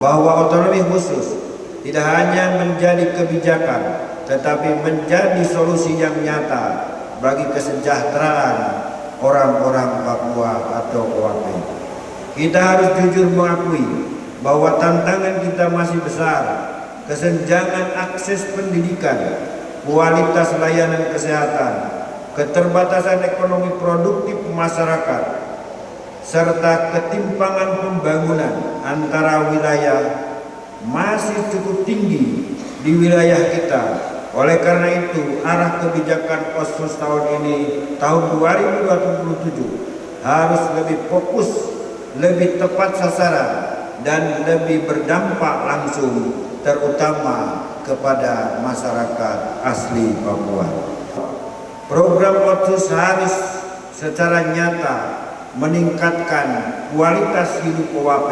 bahwa otonomi khusus tidak hanya menjadi kebijakan, tetapi menjadi solusi yang nyata bagi kesejahteraan orang-orang Papua atau OAP. Kita harus jujur mengakui bahwa tantangan kita masih besar. Kesenjangan akses pendidikan, kualitas layanan kesehatan, keterbatasan ekonomi produktif masyarakat, serta ketimpangan pembangunan antara wilayah masih cukup tinggi di wilayah kita. Oleh karena itu, arah kebijakan OSUS tahun ini, tahun 2027, harus lebih fokus, lebih tepat sasaran, dan lebih berdampak langsung, terutama kepada masyarakat asli Papua. Program OSUS harus secara nyata meningkatkan kualitas hidup OAP,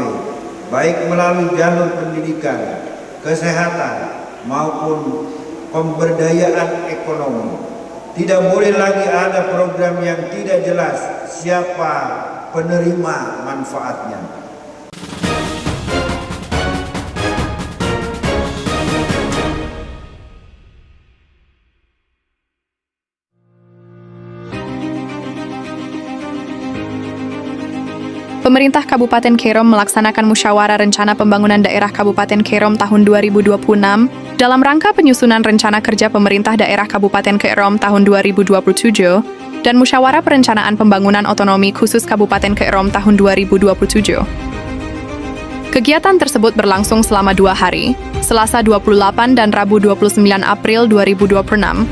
baik melalui jalur pendidikan, kesehatan, maupun pemberdayaan ekonomi. Tidak boleh lagi ada program yang tidak jelas siapa penerima manfaatnya. Pemerintah Kabupaten Kerom melaksanakan musyawarah rencana pembangunan daerah Kabupaten Kerom tahun 2026 dalam rangka penyusunan rencana kerja pemerintah daerah Kabupaten Kerom tahun 2027 dan musyawarah perencanaan pembangunan otonomi khusus Kabupaten Kerom tahun 2027. Kegiatan tersebut berlangsung selama 2 hari, Selasa 28 dan Rabu 29 April 2026.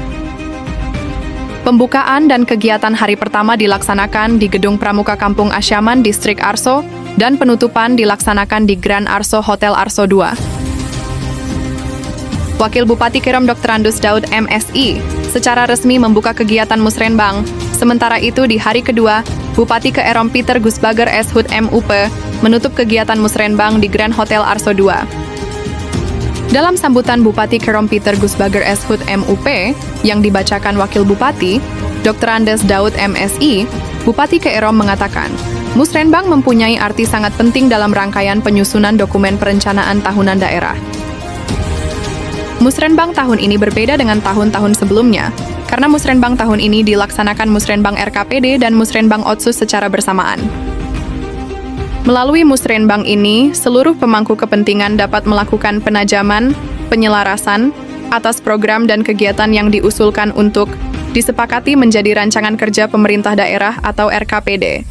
Pembukaan dan kegiatan hari pertama dilaksanakan di Gedung Pramuka Kampung Asyaman, Distrik Arso, dan penutupan dilaksanakan di Grand Arso Hotel Arso II. Wakil Bupati Kerom Dr. Andus Daud MSI secara resmi membuka kegiatan musrenbang. Sementara itu di hari kedua, Bupati Kerom Peter Gusbager SHUT MUP menutup kegiatan musrenbang di Grand Hotel Arso II. Dalam sambutan Bupati Kerom Peter Gusbager SHUT MUP yang dibacakan Wakil Bupati, Dr. Andes Daud MSI, Bupati Kerom mengatakan, musrenbang mempunyai arti sangat penting dalam rangkaian penyusunan dokumen perencanaan tahunan daerah. Musrenbang tahun ini berbeda dengan tahun-tahun sebelumnya, karena musrenbang tahun ini dilaksanakan musrenbang RKPD dan musrenbang OSUS secara bersamaan. Melalui musrenbang ini, seluruh pemangku kepentingan dapat melakukan penajaman, penyelarasan, atas program dan kegiatan yang diusulkan untuk disepakati menjadi rancangan kerja pemerintah daerah atau RKPD.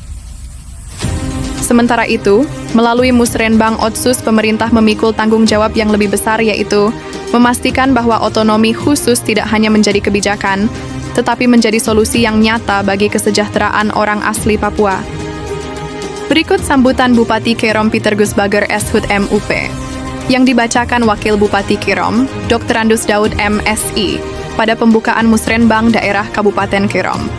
Sementara itu, melalui musrenbang OSUS, pemerintah memikul tanggung jawab yang lebih besar, yaitu memastikan bahwa otonomi khusus tidak hanya menjadi kebijakan, tetapi menjadi solusi yang nyata bagi kesejahteraan orang asli Papua. Berikut sambutan Bupati Kerom Peter Gusbager SHUT MUP yang dibacakan Wakil Bupati Kerom, Dr. Andus Daud MSI, pada pembukaan musrenbang daerah Kabupaten Kerom.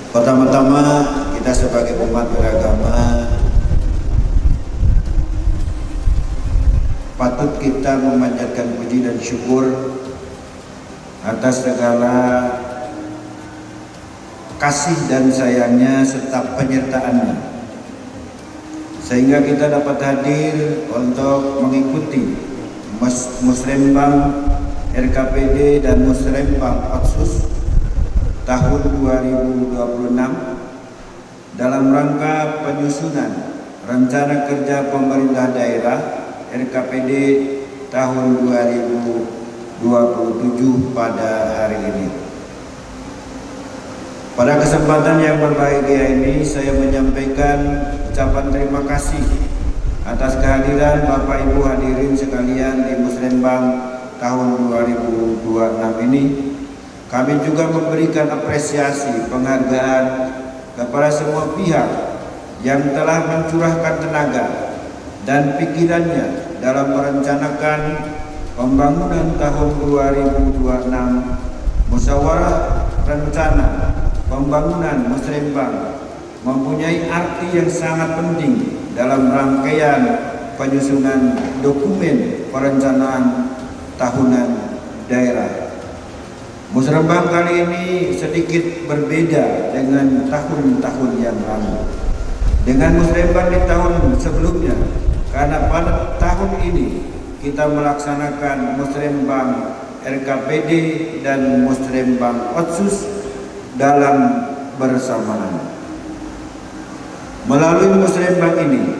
Pertama-tama, kita sebagai umat beragama patut kita memanjatkan puji dan syukur atas segala kasih dan sayangnya serta penyertaannya, sehingga kita dapat hadir untuk mengikuti musrenbang RKPD dan musrenbang OSUS tahun 2026 dalam rangka penyusunan rencana kerja pemerintah daerah RKPD tahun 2027 pada hari ini. Pada kesempatan yang berbahagia ini, saya menyampaikan ucapan terima kasih atas kehadiran Bapak Ibu hadirin sekalian di musrenbang tahun 2026 ini. Kami juga memberikan apresiasi penghargaan kepada semua pihak yang telah mencurahkan tenaga dan pikirannya dalam merencanakan pembangunan tahun 2026, musyawarah rencana pembangunan musrenbang mempunyai arti yang sangat penting dalam rangkaian penyusunan dokumen perencanaan tahunan daerah. Musrenbang kali ini sedikit berbeda dengan tahun-tahun yang lalu. dengan musrembang di tahun sebelumnya, karena pada tahun ini kita melaksanakan musrembang RKPD dan musrembang Otsus dalam bersamaan. Melalui musrembang ini,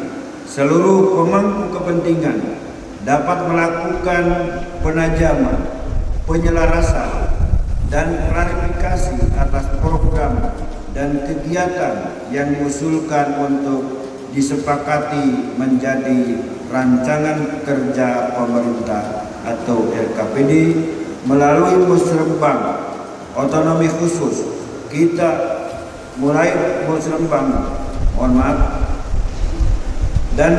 seluruh pemangku kepentingan dapat melakukan penajaman, penyelarasan, dan klarifikasi atas program dan kegiatan yang diusulkan untuk disepakati menjadi rancangan kerja pemerintah atau RKPD melalui musrembang otonomi khusus. Kita mulai musrembang, dan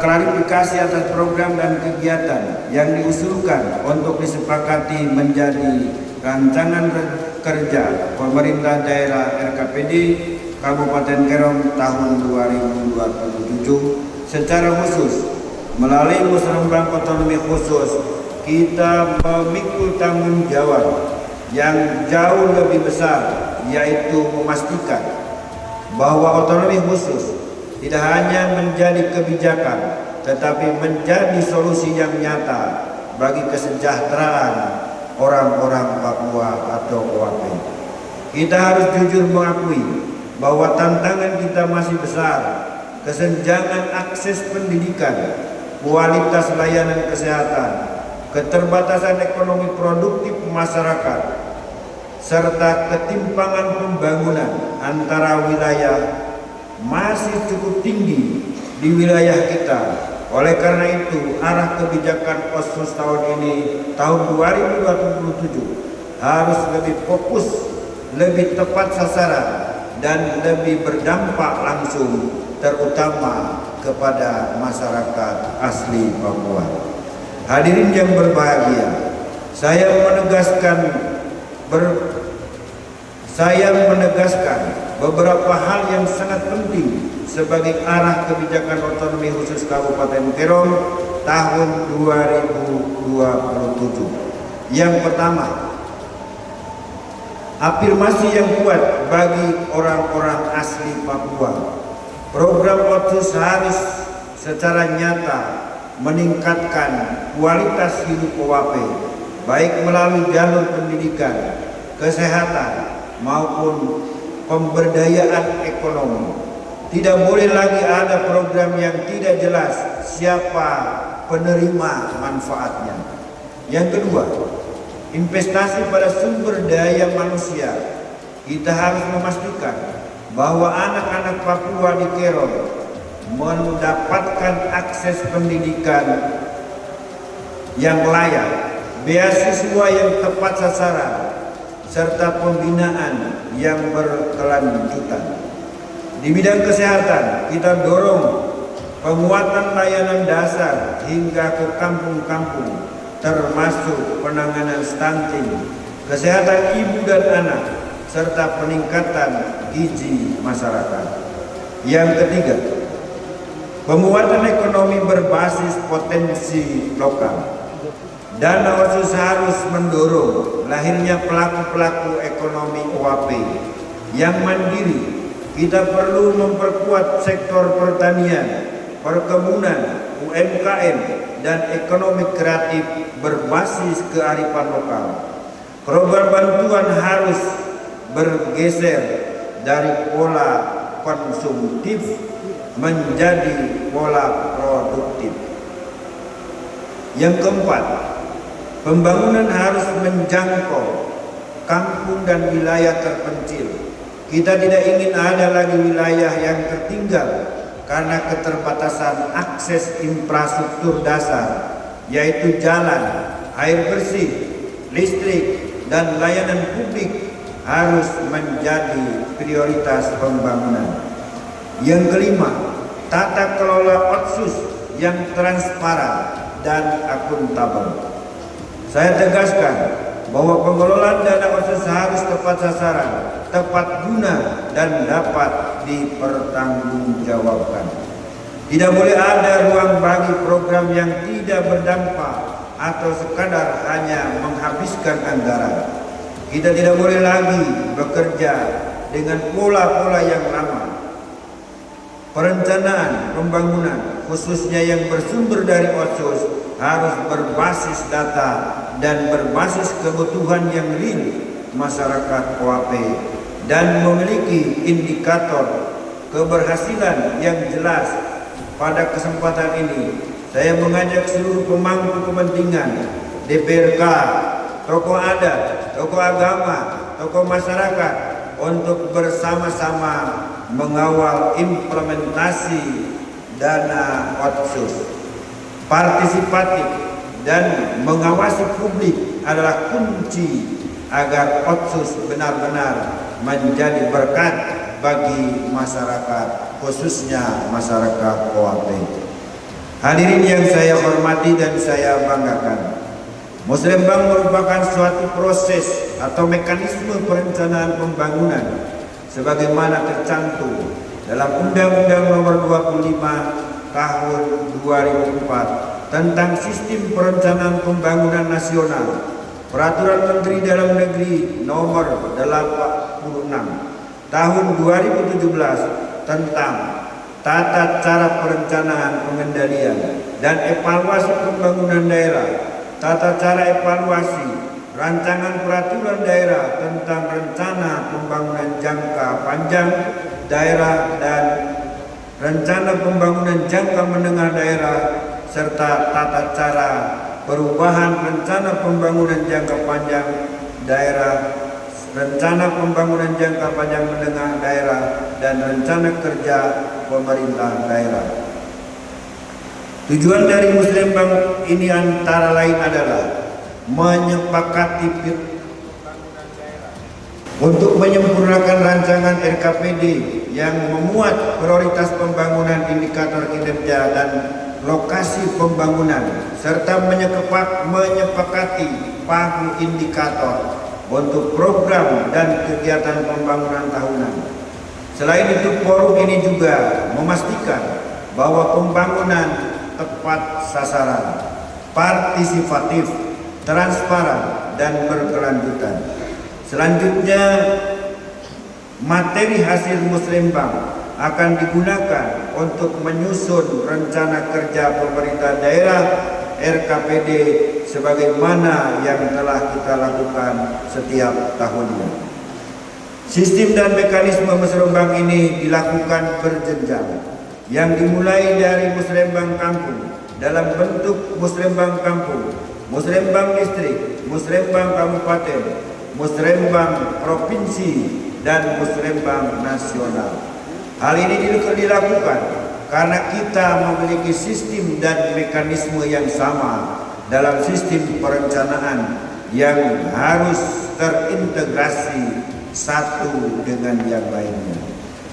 klarifikasi atas program dan kegiatan yang diusulkan untuk disepakati menjadi rancangan kerja pemerintah daerah RKPD Kabupaten Kerom tahun 2027. Secara khusus melalui musrembang otonomi khusus, kita memikul tanggung jawab yang jauh lebih besar, yaitu memastikan bahwa otonomi khusus tidak hanya menjadi kebijakan, tetapi menjadi solusi yang nyata bagi kesejahteraan orang-orang Papua atau OAP. Kita harus jujur mengakui bahwa tantangan kita masih besar. Kesenjangan akses pendidikan, kualitas layanan kesehatan, keterbatasan ekonomi produktif masyarakat, serta ketimpangan pembangunan antara wilayah masih cukup tinggi di wilayah kita. Oleh karena itu, arah kebijakan Otsus tahun ini, tahun 2027, harus lebih fokus, lebih tepat sasaran, dan lebih berdampak langsung, terutama kepada masyarakat asli Papua. Hadirin yang berbahagia, saya menegaskan beberapa hal yang sangat penting sebagai arah kebijakan otonomi khusus Kabupaten Kerom tahun 2027. Yang pertama, afirmasi yang kuat bagi orang-orang asli Papua. Program Otsus harus secara nyata meningkatkan kualitas hidup OAP, baik melalui jalur pendidikan, kesehatan, maupun pemberdayaan ekonomi. Tidak boleh lagi ada program yang tidak jelas siapa penerima manfaatnya. Yang kedua, investasi pada sumber daya manusia. Kita harus memastikan bahwa anak-anak Papua di Kerom mendapatkan akses pendidikan yang layak, beasiswa yang tepat sasaran, serta pembinaan yang berkelanjutan. Di bidang kesehatan, kita dorong penguatan layanan dasar hingga ke kampung-kampung, termasuk penanganan stunting, kesehatan ibu dan anak, serta peningkatan gizi masyarakat. Yang ketiga, penguatan ekonomi berbasis potensi lokal. Dana Otsus harus mendorong lahirnya pelaku-pelaku ekonomi OAP yang mandiri. Kita perlu memperkuat sektor pertanian, perkebunan, UMKM, dan ekonomi kreatif berbasis kearifan lokal. Program bantuan harus bergeser dari pola konsumtif menjadi pola produktif. Yang keempat, pembangunan harus menjangkau kampung dan wilayah terpencil. Kita tidak ingin ada lagi wilayah yang tertinggal karena keterbatasan akses infrastruktur dasar, yaitu jalan, air bersih, listrik, dan layanan publik harus menjadi prioritas pembangunan. Yang kelima, tata kelola Otsus yang transparan dan akuntabel. Saya tegaskan bahwa pengelolaan dana Otsus harus tepat sasaran, tepat guna, dan dapat dipertanggungjawabkan. Tidak boleh ada ruang bagi program yang tidak berdampak atau sekadar hanya menghabiskan anggaran. Kita tidak boleh lagi bekerja dengan pola-pola yang lama. Perencanaan pembangunan khususnya yang bersumber dari Otsus harus berbasis data dan berbasis kebutuhan yang real masyarakat OAP dan memiliki indikator keberhasilan yang jelas. Pada kesempatan ini saya mengajak seluruh pemangku kepentingan, DPRK, tokoh adat, tokoh agama, tokoh masyarakat untuk bersama-sama mengawal implementasi dana Otsus. Partisipatif dan mengawasi publik adalah kunci agar Otsus benar-benar menjadi berkat bagi masyarakat, khususnya masyarakat OAP. Hadirin yang saya hormati dan saya banggakan, Musrembang merupakan suatu proses atau mekanisme perencanaan pembangunan sebagaimana tercantum dalam Undang-Undang Nomor 25 Tahun 2004 tentang Sistem Perencanaan Pembangunan Nasional, Peraturan Menteri Dalam Negeri Nomor 86 Tahun 2017 tentang Tata Cara Perencanaan Pengendalian dan Evaluasi Pembangunan Daerah, Tata Cara Evaluasi Rancangan Peraturan Daerah tentang Rencana Pembangunan Jangka Panjang Daerah dan Rencana Pembangunan Jangka Menengah Daerah, serta Tata Cara Perubahan Rencana Pembangunan Jangka Panjang Daerah, Rencana Pembangunan Jangka Panjang Menengah Daerah, dan Rencana Kerja Pemerintah Daerah. Tujuan dari Musrembang ini antara lain adalah menyepakati untuk menyempurnakan rancangan RKPD yang memuat prioritas pembangunan, indikator kinerja, dan lokasi pembangunan, serta menyepakati pagu indikator untuk program dan kegiatan pembangunan tahunan. Selain itu, forum ini juga memastikan bahwa pembangunan tepat sasaran, partisipatif, transparan, dan berkelanjutan. Selanjutnya, materi hasil Musrembang akan digunakan untuk menyusun rencana kerja pemerintah daerah RKPD sebagaimana yang telah kita lakukan setiap tahunnya. Sistem dan mekanisme Musrembang ini dilakukan berjenjang, yang dimulai dari Musrembang Kampung dalam bentuk Musrembang Kampung, Musrembang Distrik, Musrembang Kabupaten, Musrembang Provinsi, dan Musrembang Nasional. Hal ini dilakukan karena kita memiliki sistem dan mekanisme yang sama dalam sistem perencanaan yang harus terintegrasi satu dengan yang lainnya.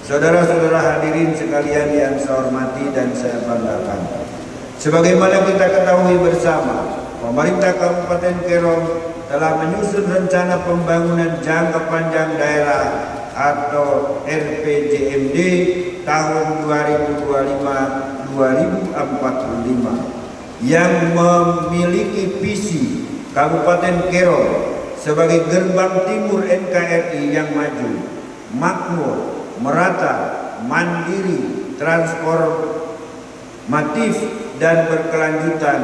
Saudara-saudara hadirin sekalian yang saya hormati dan saya banggakan, sebagaimana kita ketahui bersama, pemerintah Kabupaten Kerom telah menyusun rencana pembangunan jangka panjang daerah atau RPJMD tahun 2025-2045 yang memiliki visi Kabupaten Kerom sebagai gerbang timur NKRI yang maju, makmur, merata, mandiri, transformatif, dan berkelanjutan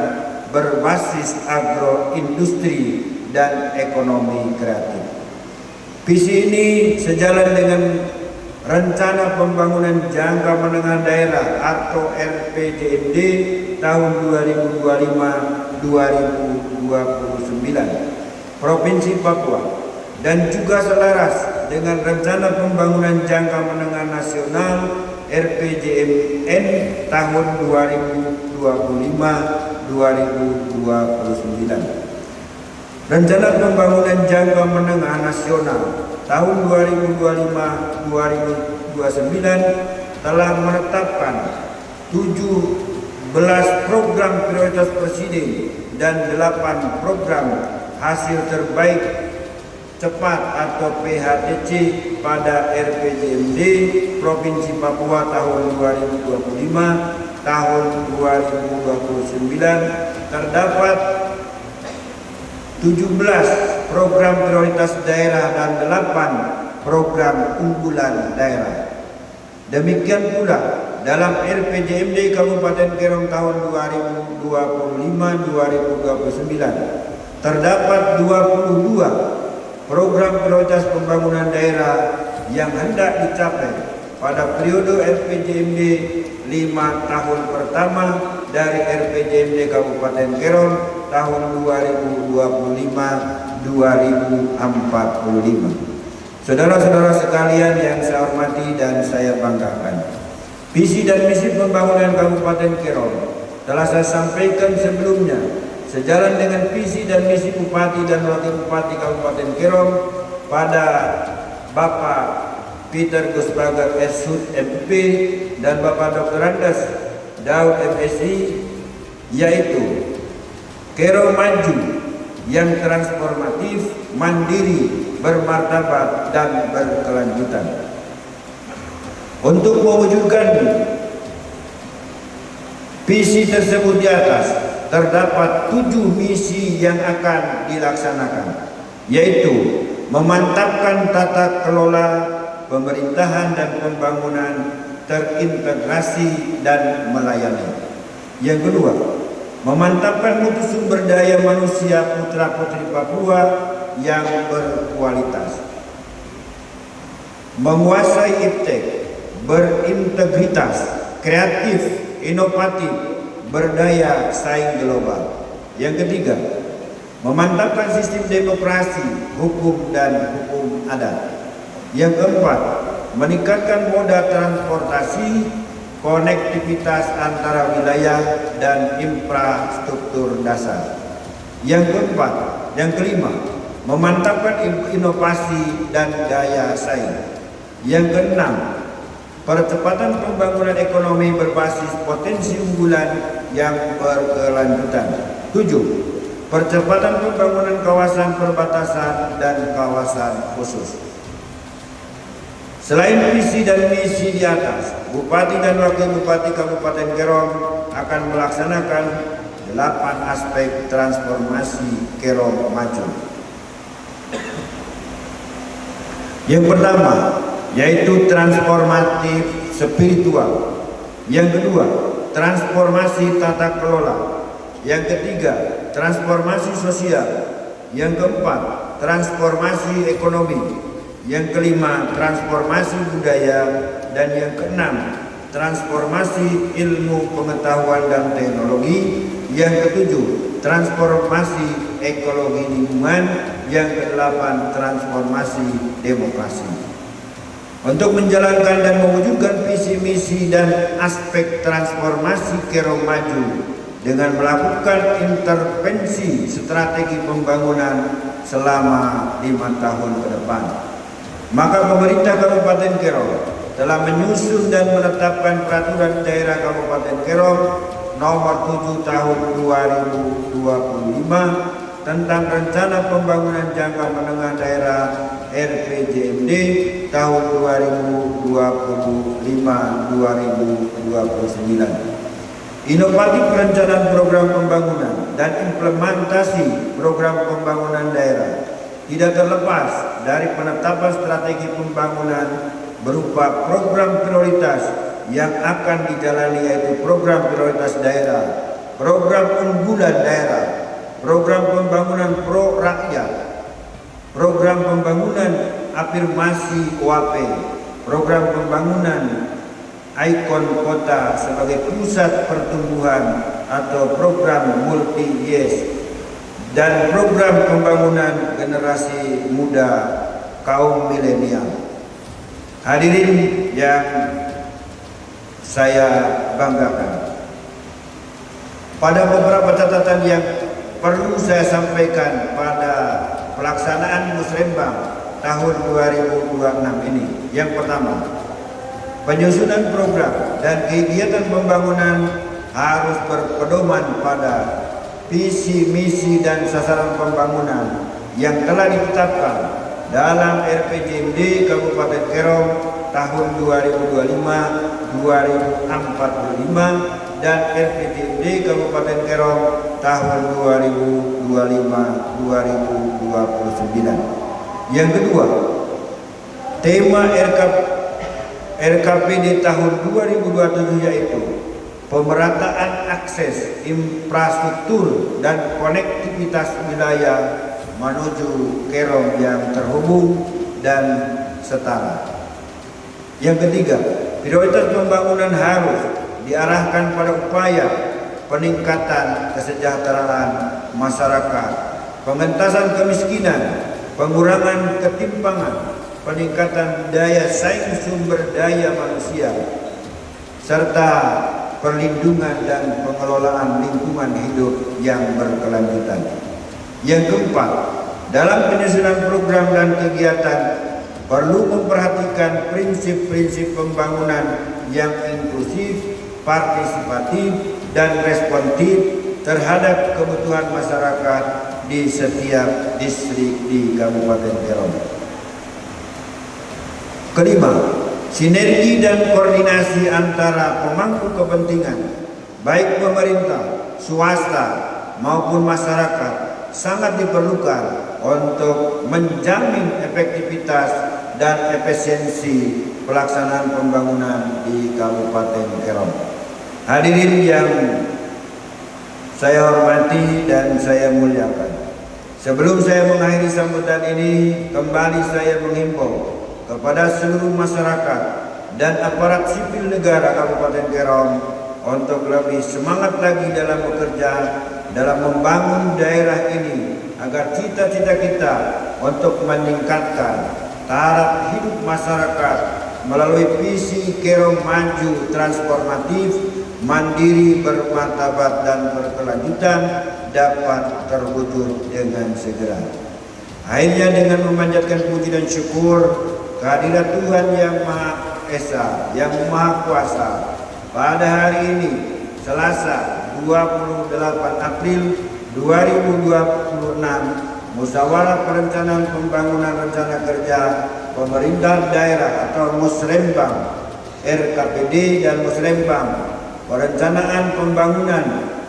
berbasis agroindustri dan ekonomi kreatif. Visi ini sejalan dengan Rencana Pembangunan Jangka Menengah Daerah atau RPJMD tahun 2025-2029 Provinsi Papua, dan juga selaras dengan Rencana Pembangunan Jangka Menengah Nasional RPJMN tahun 2025-2029. Rencana Pembangunan Jangka Menengah Nasional tahun 2025-2029 telah menetapkan 17 program prioritas presiden dan 8 program hasil terbaik cepat atau PHTC pada RPJMD Provinsi Papua tahun 2025 tahun 2029 terdapat 17 program prioritas daerah dan 8 program unggulan daerah. Demikian pula dalam RPJMD Kabupaten Kerong tahun 2025-2029 terdapat 22 program prioritas pembangunan daerah yang hendak dicapai pada periode RPJMD 5 tahun pertama dari RPJMD Kabupaten Kerong tahun 2025-2045. Saudara-saudara sekalian yang saya hormati dan saya banggakan, visi dan misi pembangunan Kabupaten Kerong telah saya sampaikan sebelumnya. Sejalan dengan visi dan misi Bupati dan Wakil Bupati Kabupaten Kerong pada Bapak Peter Gusbagar S.Hud MP dan Bapak Dr. Andes Daud MSI, yaitu Kerong maju yang transformatif, mandiri, bermartabat dan berkelanjutan. Untuk mewujudkan visi tersebut di atas, terdapat 7 misi yang akan dilaksanakan, yaitu memantapkan tata kelola pemerintahan dan pembangunan terintegrasi dan melayani. Yang kedua, memantapkan mutu sumber daya manusia putra-putri Papua yang berkualitas, menguasai iptek, berintegritas, kreatif, inovatif, berdaya saing global. Yang ketiga, memantapkan sistem demokrasi, hukum dan hukum adat. Yang keempat, meningkatkan moda transportasi, konektivitas antara wilayah dan infrastruktur dasar. Yang kelima, memantapkan inovasi dan daya saing. Yang keenam, percepatan pembangunan ekonomi berbasis potensi unggulan yang berkelanjutan. 7. Percepatan pembangunan kawasan perbatasan dan kawasan khusus. Selain visi dan misi di atas, Bupati dan Wakil Bupati Kabupaten Kerong akan melaksanakan 8 aspek transformasi Kerong maju. Yang pertama, yaitu transformatif spiritual. Yang kedua, transformasi tata kelola. Yang ketiga, transformasi sosial. Yang keempat, transformasi ekonomi. Yang kelima, transformasi budaya. Dan yang keenam, transformasi ilmu pengetahuan dan teknologi. Yang ketujuh, transformasi ekologi lingkungan. Yang kedelapan, transformasi demokrasi. Untuk menjalankan dan mewujudkan visi misi dan aspek transformasi Kerong maju dengan melakukan intervensi strategi pembangunan selama 5 tahun ke depan, maka pemerintah Kabupaten Kerong telah menyusun dan menetapkan peraturan daerah Kabupaten Kerong nomor 7 tahun 2025 tentang rencana pembangunan jangka menengah daerah RPJMD tahun 2025-2029. Inovatif perencanaan program pembangunan dan implementasi program pembangunan daerah tidak terlepas dari penetapan strategi pembangunan berupa program prioritas yang akan dijalani, yaitu program prioritas daerah, program unggulan daerah, program pembangunan pro rakyat, program pembangunan afirmasi OAP, program pembangunan ikon kota sebagai pusat pertumbuhan atau program multi-yes, dan program pembangunan generasi muda kaum milenial. Hadirin yang saya banggakan, pada beberapa catatan yang perlu saya sampaikan pada pelaksanaan Musrembang tahun 2026 ini. Yang pertama, penyusunan program dan kegiatan pembangunan harus berpedoman pada visi, misi, dan sasaran pembangunan yang telah ditetapkan dalam RPJMD Kabupaten Kerong tahun 2025-2045 dan RPJMD Kabupaten Kerong tahun 2025-2029. Yang kedua, tema RKPD tahun 2027 yaitu pemerataan akses infrastruktur dan konektivitas wilayah menuju Kerom yang terhubung dan setara. Yang ketiga, prioritas pembangunan harus diarahkan pada upaya peningkatan kesejahteraan masyarakat, pengentasan kemiskinan, pengurangan ketimpangan, peningkatan daya saing sumber daya manusia, serta perlindungan dan pengelolaan lingkungan hidup yang berkelanjutan. Yang keempat, dalam penyusunan program dan kegiatan perlu memperhatikan prinsip-prinsip pembangunan yang inklusif, partisipatif, dan responsif terhadap kebutuhan masyarakat di setiap distrik di Kabupaten Kerom. Kelima, sinergi dan koordinasi antara pemangku kepentingan, baik pemerintah, swasta, maupun masyarakat sangat diperlukan untuk menjamin efektivitas dan efisiensi pelaksanaan pembangunan di Kabupaten Kerom. Hadirin yang saya hormati dan saya muliakan, sebelum saya mengakhiri sambutan ini, kembali saya menghimbau kepada seluruh masyarakat dan aparat sipil negara Kabupaten Kerom untuk lebih semangat lagi dalam bekerja dalam membangun daerah ini agar cita-cita kita untuk meningkatkan taraf hidup masyarakat melalui visi Kerom maju transformatif, mandiri, bermartabat, dan berkelanjutan dapat terwujud dengan segera. Akhirnya dengan memanjatkan puji dan syukur kehadirat Tuhan yang Maha Esa, yang Maha Kuasa, pada hari ini Selasa 28 April 2026, Musyawarah Perencanaan Pembangunan Rencana Kerja Pemerintah Daerah atau Musrembang RKPD dan Musrembang Perencanaan Pembangunan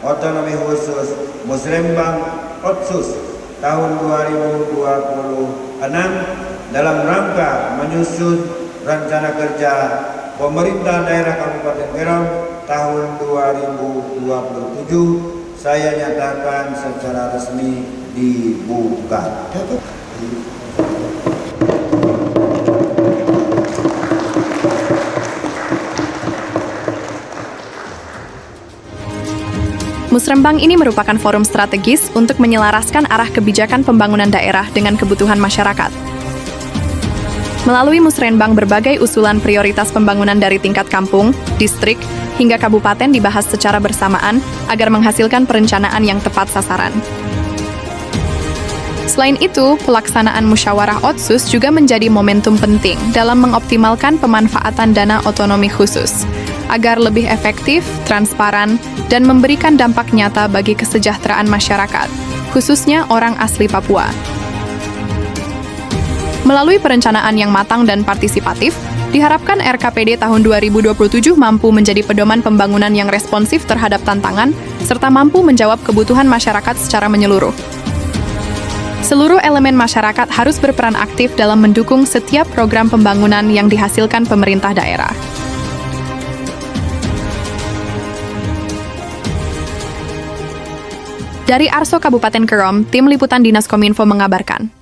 Otonomi Khusus Musrembang Otsus tahun 2026 dalam rangka menyusun rencana kerja pemerintah daerah Kabupaten Kerom tahun 2027 saya nyatakan secara resmi dibuka. Musrembang ini merupakan forum strategis untuk menyelaraskan arah kebijakan pembangunan daerah dengan kebutuhan masyarakat. Melalui Musrembang, berbagai usulan prioritas pembangunan dari tingkat kampung, distrik, hingga kabupaten dibahas secara bersamaan agar menghasilkan perencanaan yang tepat sasaran. Selain itu, pelaksanaan musyawarah Otsus juga menjadi momentum penting dalam mengoptimalkan pemanfaatan dana otonomi khusus, agar lebih efektif, transparan, dan memberikan dampak nyata bagi kesejahteraan masyarakat, khususnya orang asli Papua. Melalui perencanaan yang matang dan partisipatif, diharapkan RKPD tahun 2027 mampu menjadi pedoman pembangunan yang responsif terhadap tantangan, serta mampu menjawab kebutuhan masyarakat secara menyeluruh. Seluruh elemen masyarakat harus berperan aktif dalam mendukung setiap program pembangunan yang dihasilkan pemerintah daerah. Dari Arso Kabupaten Kerom, Tim Liputan Dinas Kominfo mengabarkan.